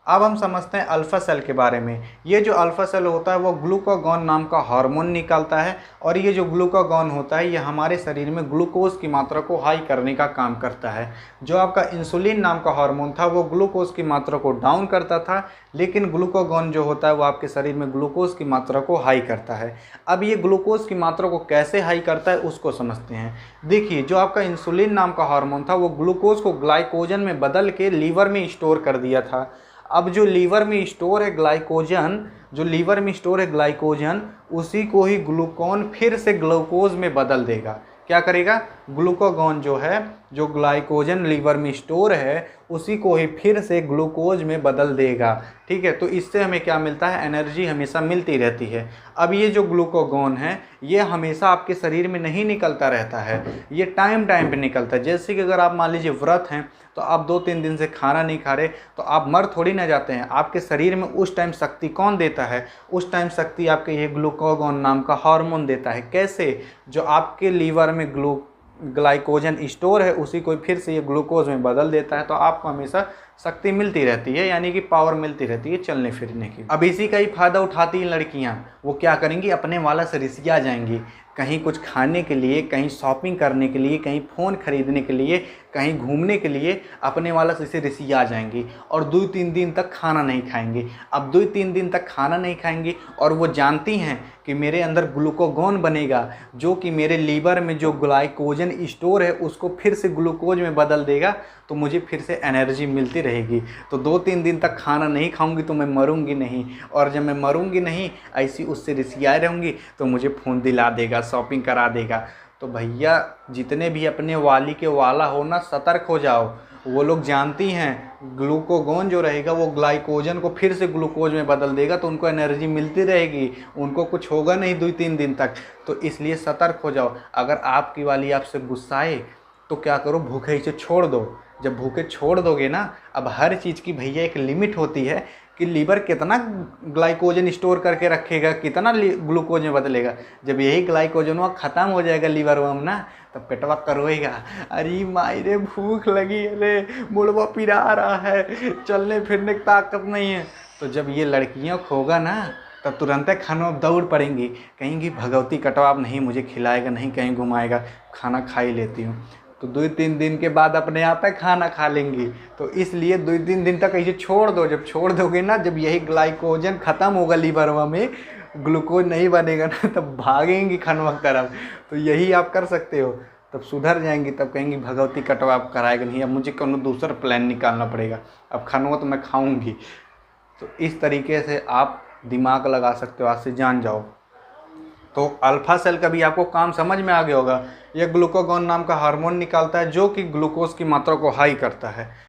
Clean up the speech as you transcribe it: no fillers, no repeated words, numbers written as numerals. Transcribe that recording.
अब हम समझते हैं अल्फा सेल के बारे में। ये जो अल्फा सेल होता है वो ग्लूकागॉन नाम का हार्मोन निकालता है, और ये जो ग्लूकागॉन होता है ये हमारे शरीर में ग्लूकोज की मात्रा को हाई करने का काम करता है। जो आपका इंसुलिन नाम का हार्मोन था वो ग्लूकोज की मात्रा को डाउन करता था, लेकिन ग्लूकागॉन जो होता है वो आपके शरीर में ग्लूकोज की मात्रा को हाई करता है। अब ये ग्लूकोज की मात्रा को कैसे हाई करता है उसको समझते हैं। देखिए, जो आपका इंसुलिन नाम का हार्मोन था वो ग्लूकोज को ग्लाइकोजन में बदल के लीवर में स्टोर कर दिया था। अब जो लीवर में स्टोर है ग्लाइकोजन, उसी को ही ग्लूकोन फिर से ग्लूकोज में बदल देगा। क्या करेगा? ग्लूकागॉन जो है, जो ग्लाइकोजन लीवर में स्टोर है, उसी को ही फिर से ग्लूकोज में बदल देगा। ठीक है, तो इससे हमें क्या मिलता है? एनर्जी हमेशा मिलती रहती है। अब ये जो ग्लूकागॉन है ये हमेशा आपके शरीर में नहीं निकलता रहता है, ये टाइम टाइम पे निकलता है। जैसे कि अगर आप मान लीजिए व्रत हैं तो आप 2-3 दिन से खाना नहीं खा रहे, तो आप मर थोड़ी ना जाते हैं। आपके शरीर में उस टाइम शक्ति कौन देता है? उस टाइम शक्ति आपके ये ग्लूकागॉन नाम का हार्मोन देता है। कैसे? जो आपके लीवर में ग्लाइकोजन स्टोर है उसी को फिर से ये ग्लूकोज में बदल देता है, तो आपको हमेशा शक्ति मिलती रहती है, यानी कि पावर मिलती रहती है चलने फिरने की। अब इसी का ही फायदा उठाती हैं लड़कियां। वो क्या करेंगी? अपने वाला से रिसिया जाएंगी, कहीं कुछ खाने के लिए, कहीं शॉपिंग करने के लिए, कहीं फ़ोन खरीदने के लिए, कहीं घूमने के लिए अपने वाला से रिसिया जाएंगी और 2-3 दिन तक खाना नहीं खाएंगी। अब 2-3 दिन तक खाना नहीं खाएंगी और वो जानती हैं कि मेरे अंदर ग्लूकागॉन बनेगा, जो कि मेरे लीवर में जो ग्लाइकोजन स्टोर है उसको फिर से ग्लूकोज में बदल देगा, तो मुझे फिर से एनर्जी मिलती रहेगी। तो 2-3 दिन तक खाना नहीं खाऊंगी तो मैं मरूंगी नहीं, और जब मैं मरूंगी नहीं, ऐसी उससे रिसियाए रहूँगी, तो मुझे फ़ोन दिला देगा, शॉपिंग करा देगा। तो भैया, जितने भी अपने वाली के वाला हो ना, सतर्क हो जाओ। वो लोग जानती हैं ग्लूकागॉन जो रहेगा वो ग्लाइकोजन को फिर से ग्लूकोज में बदल देगा, तो उनको एनर्जी मिलती रहेगी, उनको कुछ होगा नहीं 2-3 दिन तक। तो इसलिए सतर्क हो जाओ। अगर आपकी वाली आपसे गुस्साए तो क्या करो? भूखे ही से छोड़ दो। जब भूखे छोड़ दोगे ना, अब हर चीज़ की भैया एक लिमिट होती है कि लीवर कितना ग्लाइकोजन स्टोर करके रखेगा, कितना ग्लूकोज में बदलेगा। जब यही ग्लाइकोजन ख़त्म हो जाएगा लीवर में ना, तब पेटवा करोएगा, अरे मायरे भूख लगी, अरे मुड़वा पिरा रहा है, चलने फिरने की ताकत नहीं है। तो जब ये लड़कियां खोगा ना, तब तुरंत खानों में दौड़ पड़ेंगी, कहेंगी भगवती कटवा नहीं मुझे खिलाएगा, नहीं कहीं घुमाएगा, खाना खा ही लेती हूँ। तो 2-3 दिन के बाद अपने आप है खाना खा लेंगी। तो इसलिए 2-3 दिन तक ऐसे छोड़ दो। जब छोड़ दोगे ना, जब यही ग्लाइकोजन ख़त्म होगा लीवर में, ग्लूकोज नहीं बनेगा ना, तब भागेंगी खनवा की तरफ। तो यही आप कर सकते हो, तब सुधर जाएंगी। तब कहेंगी भगवती कटवा आप कराएगा नहीं, अब मुझे कोनो दूसरा प्लान निकालना पड़ेगा, अब खनवा तो मैं खाऊंगी। तो इस तरीके से आप दिमाग लगा सकते हो, आज से जान जाओ। तो अल्फा सेल का भी आपको काम समझ में आ गया होगा। यह ग्लूकागॉन नाम का हार्मोन निकालता है जो कि ग्लूकोज की मात्रा को हाई करता है।